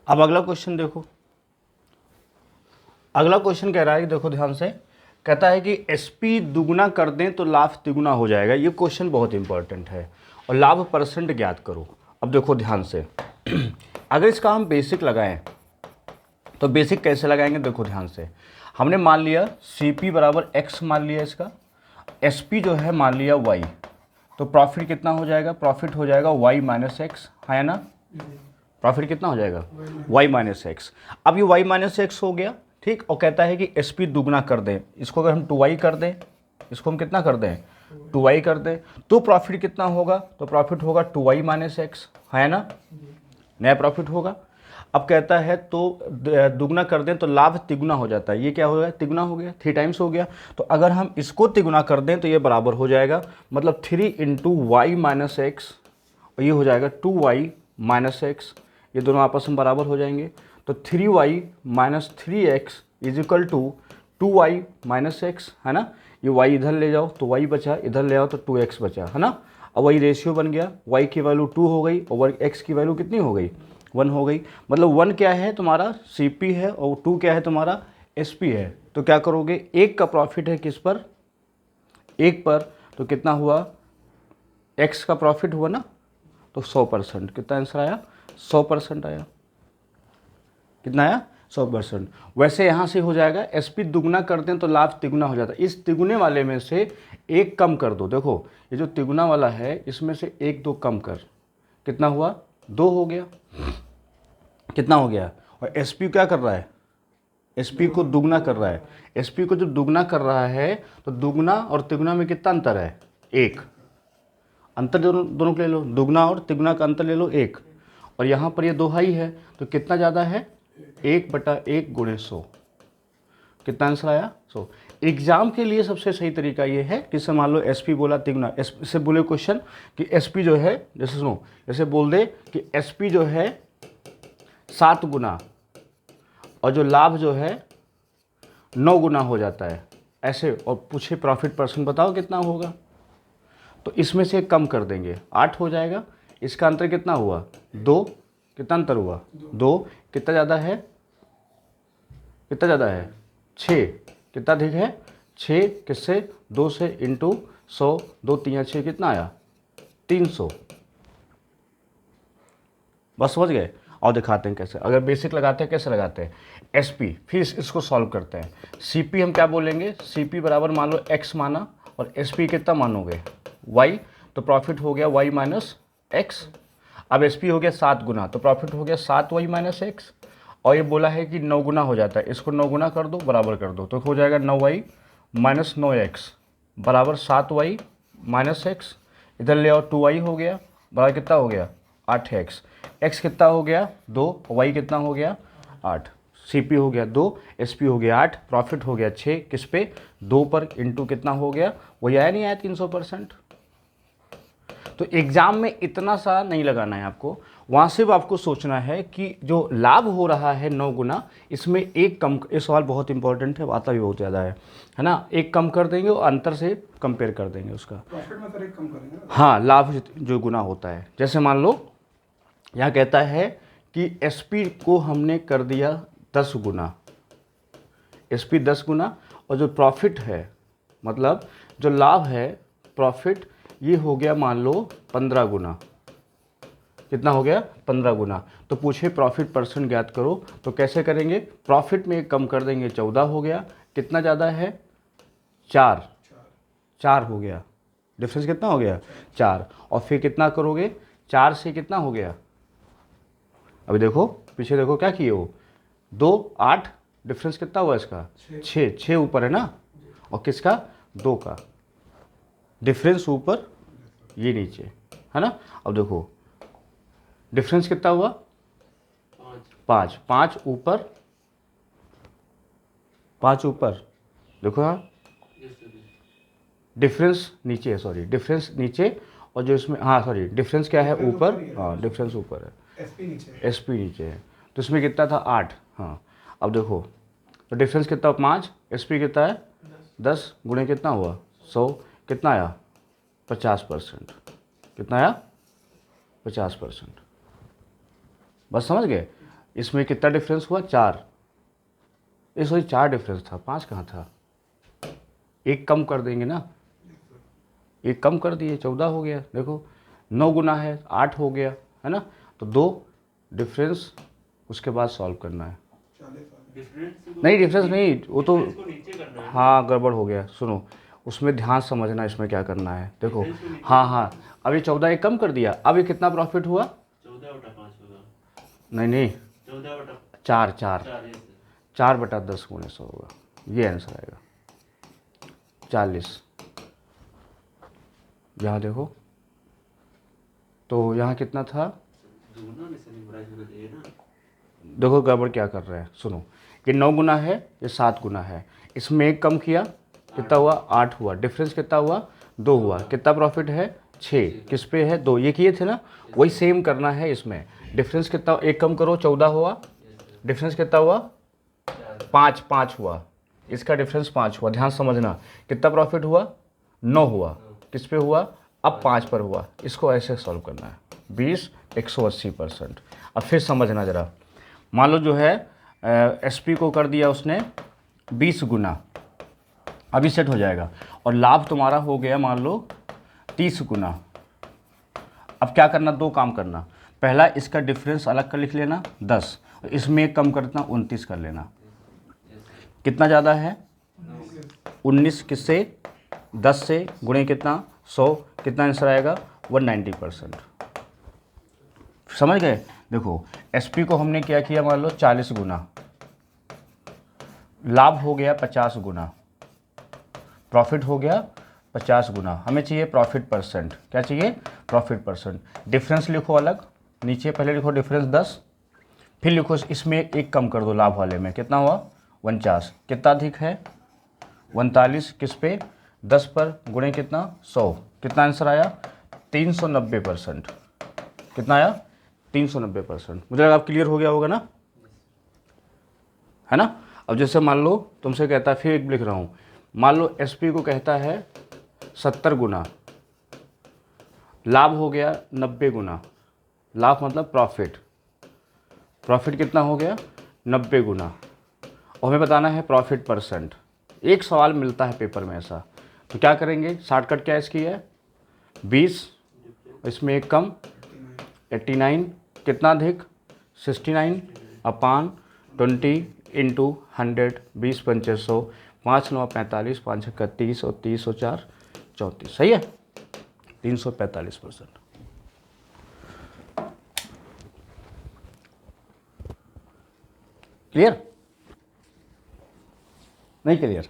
अब अगला क्वेश्चन देखो, अगला क्वेश्चन कह रहा है कि देखो ध्यान से, कहता है कि एसपी दुगना कर दें तो लाभ तिगुना हो जाएगा। ये क्वेश्चन बहुत इंपॉर्टेंट है। और लाभ परसेंट ज्ञात करो। अब देखो ध्यान से अगर इसका हम बेसिक लगाएं तो बेसिक कैसे लगाएंगे, देखो ध्यान से। हमने मान लिया CP बराबर x मान लिया, इसका SP जो है मान लिया y, तो प्रॉफिट कितना हो जाएगा, प्रॉफिट हो जाएगा y माइनस एक्स, है ना। प्रॉफिट कितना हो जाएगा y माइनस एक्स। अब ये y माइनस एक्स हो गया, ठीक। और कहता है कि SP दुगना कर दें, इसको अगर हम 2y कर दें, इसको हम कितना कर दें 2y कर दें, तो प्रॉफिट कितना होगा, तो प्रॉफिट होगा 2y माइनस एक्स, है ना, नया प्रॉफिट होगा। अब कहता है तो दुगना कर दें तो लाभ तिगुना हो जाता है। ये क्या हो गया, तिगुना हो गया, 3 टाइम्स हो गया। तो अगर हम इसको तिगुना कर दें तो ये बराबर हो जाएगा, मतलब 3 इंटू वाई माइनस एक्स, और ये हो जाएगा 2y माइनस एक्स। ये दोनों आपस में बराबर हो जाएंगे। तो 3y minus 3x is equal to 2y minus X, है ना। ये y इधर ले जाओ तो y बचा, इधर ले आओ तो 2x बचा, है ना। अब वही रेशियो बन गया, y की वैल्यू 2 हो गई और x की वैल्यू कितनी हो गई, 1 हो गई। मतलब 1 क्या है तुम्हारा CP है और 2 क्या है तुम्हारा SP है। तो क्या करोगे, एक का प्रॉफिट है किस पर, एक पर, तो कितना हुआ, x का प्रॉफिट हुआ ना, तो 100%। कितना आंसर आया, 100% आया। कितना आया, 100%। वैसे यहाँ से हो जाएगा SP दुगना कर दें तो लाभ तिगुना हो जाता है। इस तिगुने वाले में से एक कम कर दो। देखो ये जो तिगुना वाला है इसमें से 1 2 कम कर, कितना हुआ, 2 हो गया। कितना हो गया, और SP क्या कर रहा है, SP को दुगना कर रहा है। SP को जब दुगना कर रहा है तो दुगना और तिगुना में कितना अंतर है, 1। अंतर दोनों के ले लो, दुगना और तिगुना का अंतर ले लो 1। और यहाँ पर ये 2 ही है तो कितना ज़्यादा है, 1/1 गुणे 100। कितना आंसर आया, 100। एग्जाम के लिए सबसे सही तरीका ये है कि मान लो SP बोला तिगुना, इससे बोले क्वेश्चन कि SP जो है, जैसे सुनो, जैसे बोल दे कि SP जो है 7 गुना और जो लाभ जो है 9 गुना हो जाता है ऐसे, और पूछे प्रॉफिट परसेंट बताओ कितना होगा, तो इसमें से कम कर देंगे, 8 हो जाएगा। इसका अंतर कितना हुआ, 2। कितना अंतर हुआ, 2। कितना ज़्यादा है, कितना ज़्यादा है, 6। कितना अधिक है, 6 किससे, 2 से, इंटू 100, 2 3 6, कितना आया, 300। बस समझ गए। और दिखाते हैं कैसे, अगर बेसिक लगाते हैं कैसे लगाते हैं, SP, फिर इसको सॉल्व करते हैं। CP हम क्या बोलेंगे, CP बराबर मान लो x माना और SP कितना मानोगे, y, तो प्रॉफिट हो गया y माइनस एक्स। अब SP हो गया 7 गुना, तो प्रॉफिट हो गया 7y माइनस एक्स। और ये बोला है कि 9 गुना हो जाता है, इसको 9 गुना कर दो, बराबर कर दो, तो हो जाएगा 9y माइनस 9x बराबर 7y माइनस एक्स। इधर ले आओ, 2y हो गया, बराबर कितना हो गया, 8x। x कितना हो गया, 2, y कितना हो गया, 8। CP हो गया 2, SP हो गया 8, प्रॉफिट हो गया 6, किस पे, 2 पर, इंटू कितना हो गया, वही आया नहीं आया 300%। तो एग्जाम में इतना सा नहीं लगाना है आपको, वहाँ से भी आपको सोचना है कि जो लाभ हो रहा है 9 गुना, इसमें एक कम, ये सवाल बहुत इंपॉर्टेंट है, आता भी बहुत ज़्यादा है ना। एक कम कर देंगे और अंतर से कंपेयर कर देंगे उसका, प्रॉफिट में सर एक कम करेंगे ना? हाँ, लाभ जो गुना होता है। जैसे मान लो यहाँ कहता है कि SP को हमने कर दिया 10 गुना, SP 10 गुना, और जो प्रॉफिट है, मतलब जो लाभ है प्रॉफिट, ये हो गया मान लो 15 गुना। कितना हो गया, 15 गुना। तो पूछे प्रॉफिट परसेंट ज्ञात करो, तो कैसे करेंगे, प्रॉफिट में एक कम कर देंगे, 14 हो गया। कितना ज़्यादा है, 4, 4 हो गया। डिफरेंस कितना हो गया, 4। और फिर कितना करोगे, 4 से कितना हो गया, अभी देखो पीछे देखो क्या किए हो, 2 8, डिफरेंस कितना हुआ इसका, 6 ऊपर है ना, और किसका, 2 का डिफरेंस ऊपर, ये नीचे, है ना। अब देखो डिफरेंस कितना हुआ, 5, 5 ऊपर, 5 ऊपर, देखो हाँ, डिफरेंस नीचे है, सॉरी डिफरेंस नीचे, और जो इसमें, हाँ सॉरी डिफरेंस क्या है, ऊपर, हाँ डिफरेंस ऊपर है, SP नीचे है। तो इसमें कितना था, 8, हाँ। अब देखो तो डिफरेंस कितना, 5, SP कितना है, 10 गुणे कितना हुआ, 100, कितना आया, 50%। कितना आया, 50%। बस समझ गए। इसमें कितना डिफरेंस हुआ, 4। ये सॉरी 4 डिफरेंस था, 5 कहाँ था, एक कम कर देंगे ना, एक कम कर दिए 14 हो गया। देखो 9 गुना है 8 हो गया, है ना। तो 2 डिफरेंस उसके बाद सॉल्व करना है। नहीं डिफरेंस नहीं, वो तो हाँ गड़बड़ हो गया। सुनो उसमें ध्यान समझना, इसमें क्या करना है देखो। हाँ हाँ, अब ये 14 एक कम कर दिया, अब ये कितना प्रॉफिट हुआ, 14/5 होगा। नहीं नहीं 14/4 4 ये 4/10 गुणे 100 होगा, ये आंसर आएगा 40। यहाँ देखो तो यहाँ कितना था, दुगना में से नहीं बड़ा होना चाहिए ना। देखो गड़बड़ क्या कर रहे हैं, सुनो ये 9 गुना है, ये 7 गुना है, इसमें एक कम किया कितना हुआ, 8 हुआ, डिफरेंस कितना हुआ 2 हुआ, कितना प्रॉफिट है 6, किस पे है 2, ये किए थे ना, वही सेम करना है इसमें। डिफरेंस कितना, एक कम करो 14 हुआ, डिफरेंस कितना हुआ 5 हुआ, इसका डिफरेंस 5 हुआ, ध्यान समझना। कितना प्रॉफिट हुआ 9 हुआ, किस पे हुआ, अब 5 पर हुआ। इसको ऐसे सॉल्व करना है, 20 180%। अब फिर समझना ज़रा, मान लो जो है एसपी को कर दिया उसने 20 गुना, अभी सेट हो जाएगा, और लाभ तुम्हारा हो गया मान लो 30 गुना। अब क्या करना, 2 काम करना, पहला इसका डिफरेंस अलग कर लिख लेना 10, इसमें कम कर देना 29 कर लेना। कितना ज़्यादा है 19, किससे 10 से गुणे कितना 100, कितना आंसर आएगा 190%। समझ गए। देखो एसपी को हमने क्या किया, मान लो 40 गुना, लाभ हो गया 50 गुना, प्रॉफिट हो गया 50 गुना, हमें चाहिए प्रॉफिट परसेंट। क्या चाहिए, प्रॉफिट परसेंट। डिफरेंस लिखो अलग, नीचे पहले लिखो डिफरेंस 10, फिर लिखो इसमें एक कम कर दो, लाभ वाले में कितना हुआ 49, कितना अधिक है 39, किस पे 10 पर, गुणे कितना 100, कितना आंसर आया 390%। कितना आया 390%। मुझे लगा अब क्लियर हो गया होगा ना, है ना। अब जैसे मान लो तुमसे कहता है, फिर एक लिख रहा हूँ, मान लो एसपी को कहता है 70 गुना, लाभ हो गया 90 गुना, लाभ मतलब प्रॉफिट, प्रॉफिट कितना हो गया 90 गुना, और हमें बताना है प्रॉफिट परसेंट। एक सवाल मिलता है पेपर में ऐसा, तो क्या करेंगे, शॉर्टकट क्या इसकी है 20, इसमें एक कम 89, कितना अधिक 69 अपान 20 इंटू 100, 20 पंचे 100, 5 9 45, 5 6 30 और 30 और 4 34, सही है 345%। क्लियर नहीं क्लियर।